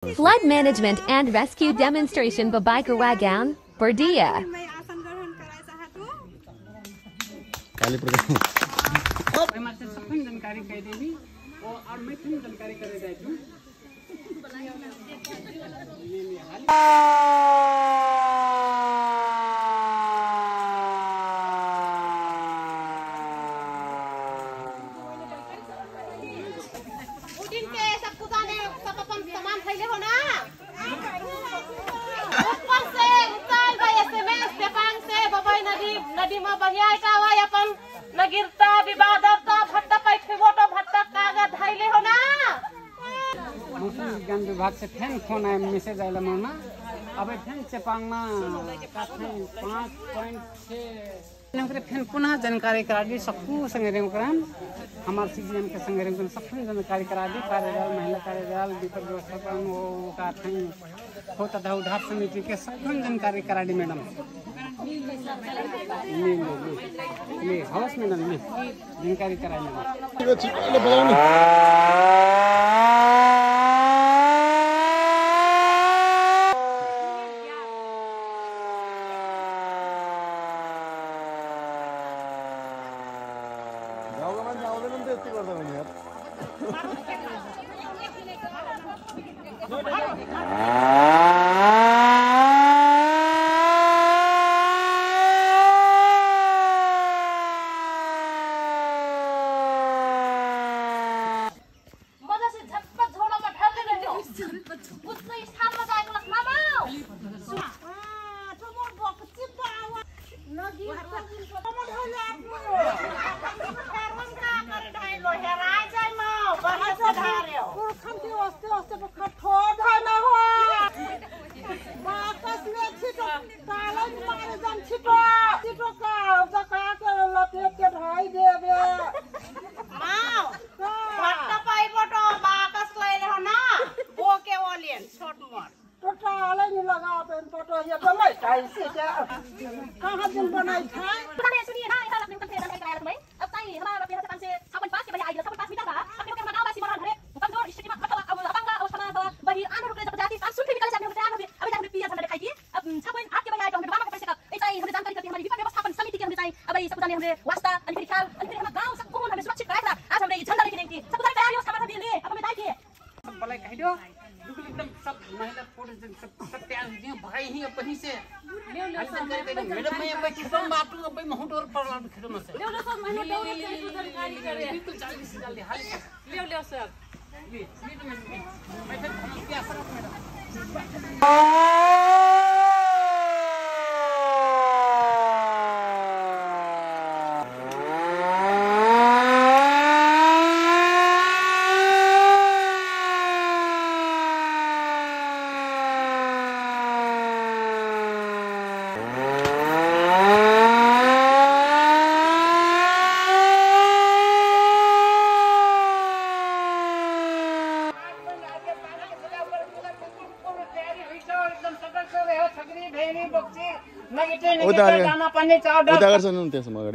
Flood management and rescue demonstration Babai Karagan, Berdia. नदीमा बहियाएका वा upon नगिरता विवादता भट्टा पैठे फोटो भट्टा कागज धाइले हो ना मौसम विज्ञान विभाग से फेन फोन आया मैसेज आइला मना अब फेन चेपांगमा काठै 5.6 नंबर फेन पुनः जानकारी करा दी सबको संगे करान हमार सीजीएम के संगे सबको जानकारी करा दी कार्यदल महिला कार्यदल विपद व्यवस्थापन वो काठै हो तथा उद्धार समिति के सबको जानकारी करा दी मैडम ले हाउस में ले जानकारी कराइए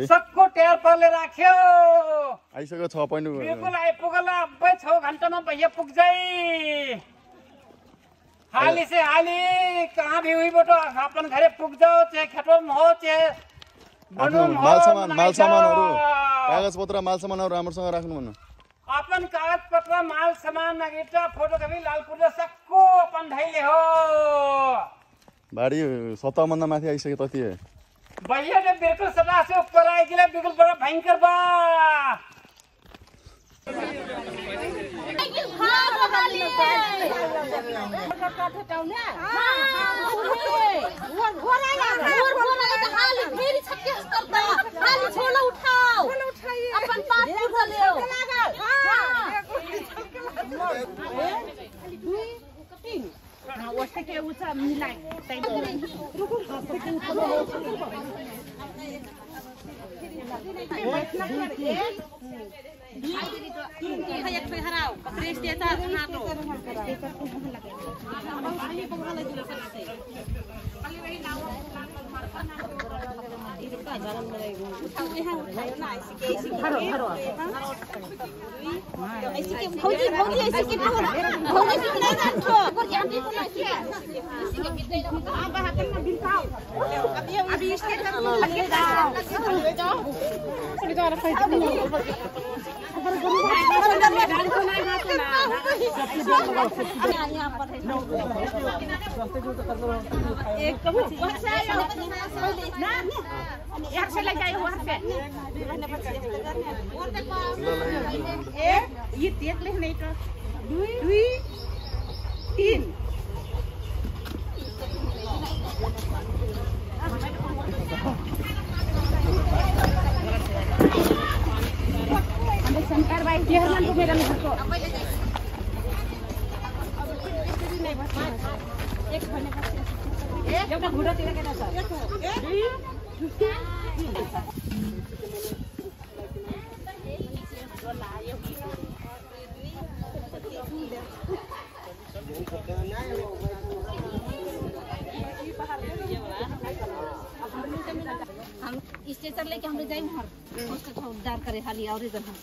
सबको टेर परले राख्यो आइसक्यो 6 पॉइन्ट बिल्कुल आइपुगला अब 6 घण्टामा भैया पुग जाई हाली से हाली कहाँ भी हुई बेटो अपन घरे पुग जाओ चाहे खेतों में हो चाहे बनूम हो माल सामानहरु कागज पत्र माल सामानहरु राम्रोसँग राख्नु भन्नु अपन कागज पत्र माल सामान नगेटा फोटोकपी लालपुर सबको अपन ढाइले हो बाडी 70 भन्दा माथि आइसक्यो तति भैया ने बिल्कुल सदा से ऊपर आएगी बिल्कुल बड़ा भयंकर बा ये देख ले नहीं तो 2 3 शंकर भाई को मेरा एउटा घुँडा तिर के छ हम स्टेशन लेके हम जाए हर उसका उद्धार करे खाली और इधर हम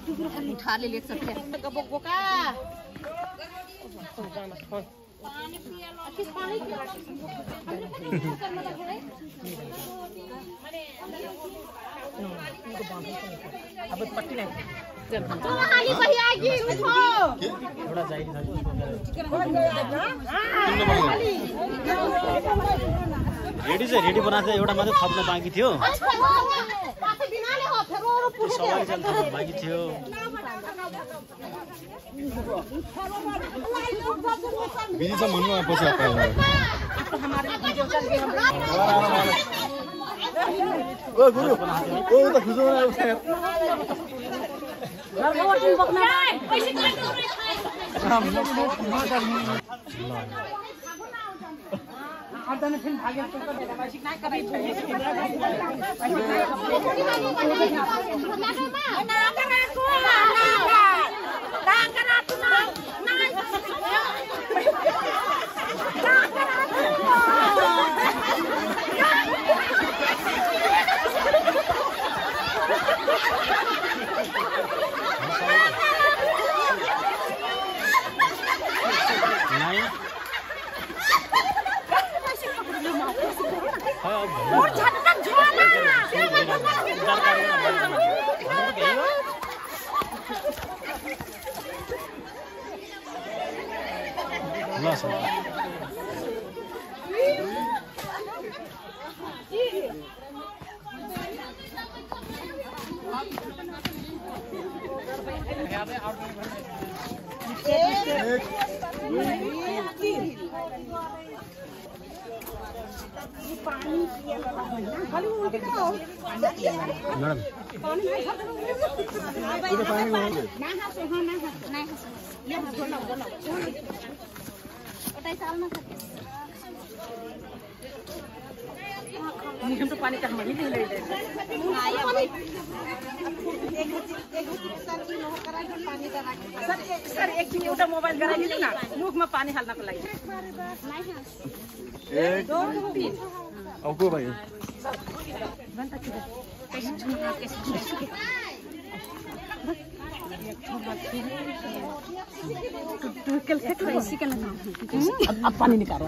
दूसरा खाली उठा ले सकते हैं बोका अब पट्टी नहीं थोड़ा जाएगी रेडी चाहिँ रेडी बनाएको एउटा मात्रै थप्न बाँकी थियो सवारी चल्न बाँकी थियो बिजी छ भन्नु पछि ओ गुरु ओ त खुजो पानी का हम नहीं ले सर एकछिन एउटा मोबाइल गराइदिनु न मुखमा पानी हाल्नको लागि 1 2 3 अब को भाइ अब पानी निकालो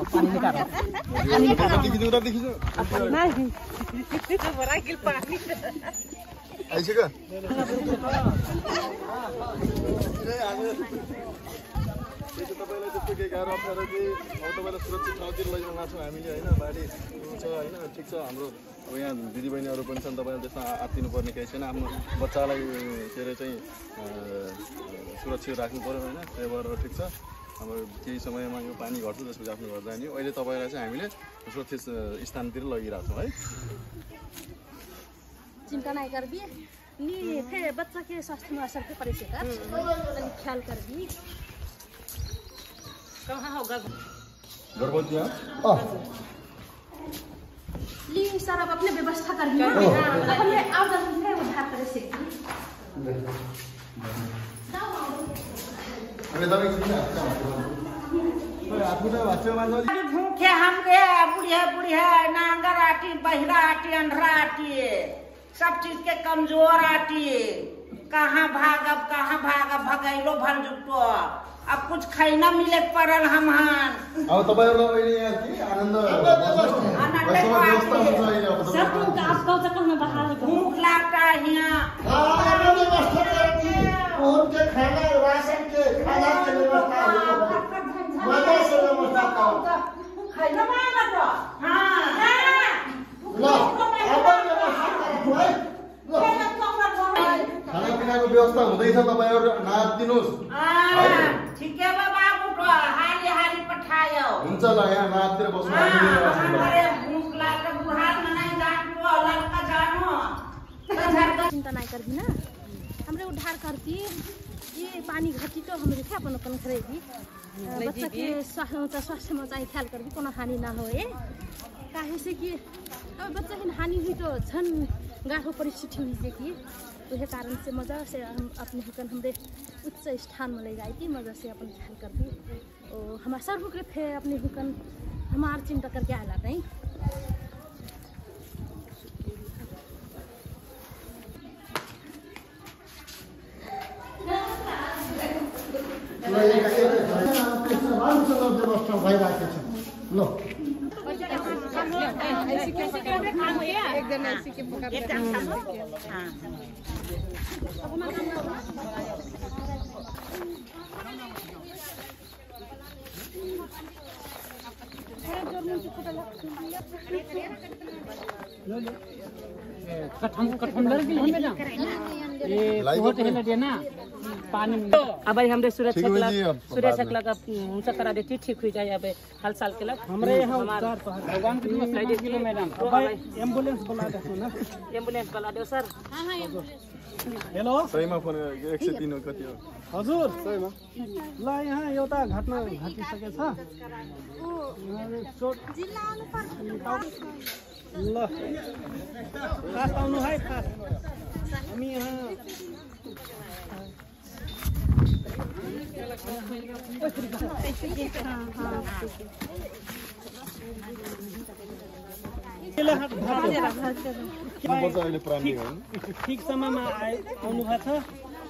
आइसक्यो तपाईँलाई त्यस्तो केही गाह्रो अप्ठ्यारो कि अब तपाईँलाई सुरक्षित ठाउँतिर लैजाउन गएको छौँ हामीले होइन बाढी छ होइन ठिक छ हाम्रो अब यहाँ दिदीबहिनीहरू पनि छन् तपाईँले त्यसमा आत्तिनुपर्ने केही छैन आफ्नो बच्चालाई के अरे चाहिँ सुरक्षित राख्नु पऱ्यो होइन त्यही भएर ठिक छ अब केही समयमा यो पानी घट्छ त्यसपछि आफ्नो घर जाने हो अहिले तपाईँलाई चाहिँ हामीले सुरक्षित स्थानतिर लगिरहेको छौँ है चिंता नहीं कर भी नहीं फिर बच्चा के स्वास्थ्य में असर पड़ेगा ख्याल कर भी कहाँ होगा गर्भवती ली सर अब अपने व्यवस्था कर हमने उद्धार करे से अरे भूखे हमके बुढ़िया बुढ़िया नांगर आटी बहिरा आटी अंधरा आटी सब चीज के कमजोर आटी कहाँ भागब भगैलो भर जुटो अब कुछ खाइना मिले पड़ल हमहन अब तपाईहरुलाई अहिले यहाँ के आनन्द सब लोग आप गाँव तक में बाहर भूख लागता यहाँ उनके खाना राशन के खाना के व्यवस्था मजा से व्यवस्था खाइना मांगा तो हाँ लो अपन व्यवस्था खानापिनाको व्यवस्था हुँदैछ तपाईहरु नाप दिनुस् ठीक है बाबू हाली हाली पठायो हुन्छ ल यहाँ नापतिर बस्नु भूख लाग्छ बुढार नहीं जानो लड़का जानो चिंता नहीं करबी ना हमरे उद्धार करती ये पानी घटी तो हमरे क्या अपन अपन करेगी बच्चा के स्वास्थ्य में चाहिए ख्याल करबी कोनो हानि ना होए काहे से कि अब बच्चा के हानि हुई तो झन गाह्रो परिस्थिति हुई जे कि उहे कारण से मजा से हम अपने हुकन हमरे उच्च स्थान में ले जाई थी मजा से अपन ख्याल करबी और हमार सर्व के थे अपने हुकन हमार चिंता करके आला नहीं व्यवस्था भइरहेको छ लो कठम लड़की हमें ना ये बहुत है ना पानी अब हमरे सूरज छकला का ऊंचा करा देती ठीक हो जाए अब हाल साल के लग हमरे यहाँ भगवान के दिवस लाइट किलो मैडम एम्बुलेंस बुला दो ना एम्बुलेंस वाला दो सर हेलो सहीमा फोन 103 कति हो हजुर सहीमा ल यहाँ एउटा घटना घटिसकेछ जिल्ला अनुपर्छ ल फास्ट आउनु है फास्ट हामी यहाँ ठीक समयमा आउनु भएको छ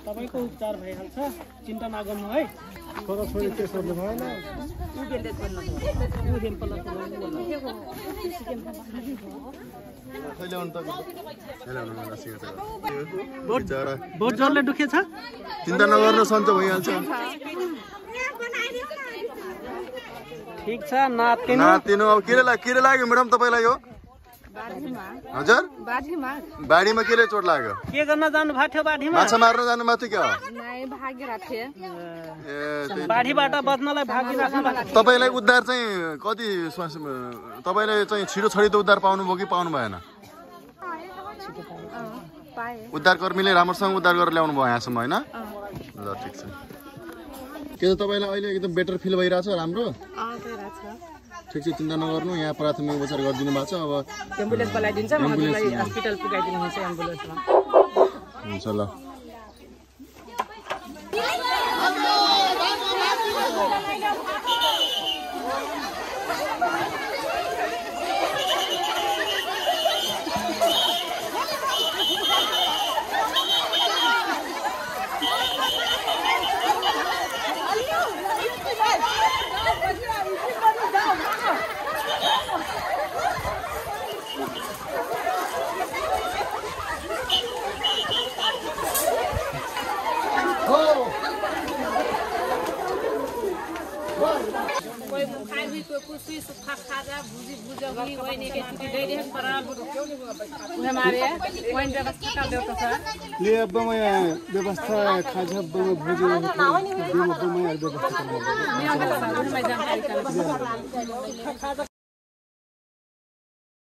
तपाईको उपचार भइहाल्छ चिन्ता नगर्नु है छोराछोरी त्यसोले भएन बहुत जोरले दुखेछ चिन्ता नगर्नु सन्चो भइहाल्छ ठीक छ नातिनु अब के लाग्यो म्याडम तपाईलाई हो हजुर बाढीमा केले चोट लाग्यो के गर्न जानु भएको थियो बाढीमा माछा मार्न जानु भएको थियो क्या बाढीबाट बच्नलाई भागिराख्नु तपाईलाई उद्धार चाहिँ कति तपाईले चाहिँ छिटो छरितो उद्धार पाउनुभयो कि पाउनु भएन उद्धार कर्मीले राम्रोसँग उद्धार गरेर ल्याउनु भयो यहाँसम्म हैन ल ठीक छ के त तपाईलाई अहिले एकदम बेटर फिल भइराछ राम्रो ठीक छ चिन्ता नगर्नु यहाँ प्राथमिक उपचार गरिदिनु भएको छ अब एम्बुलेन्स बोलाइदिन्छ हजुरलाई हस्पिटल पुगाइदिनु हुन्छ एम्बुलेन्समा हुन्छ ल कोई खाई हुई कोई कुछ भी सूखा खाजा भुजी भुजगी कोई नहीं के छुट्टी दे दे पर हमारे कोई व्यवस्था कर दो तो सर ले अब मैं व्यवस्था खाजा भोजन व्यवस्था मैं जानकारी कर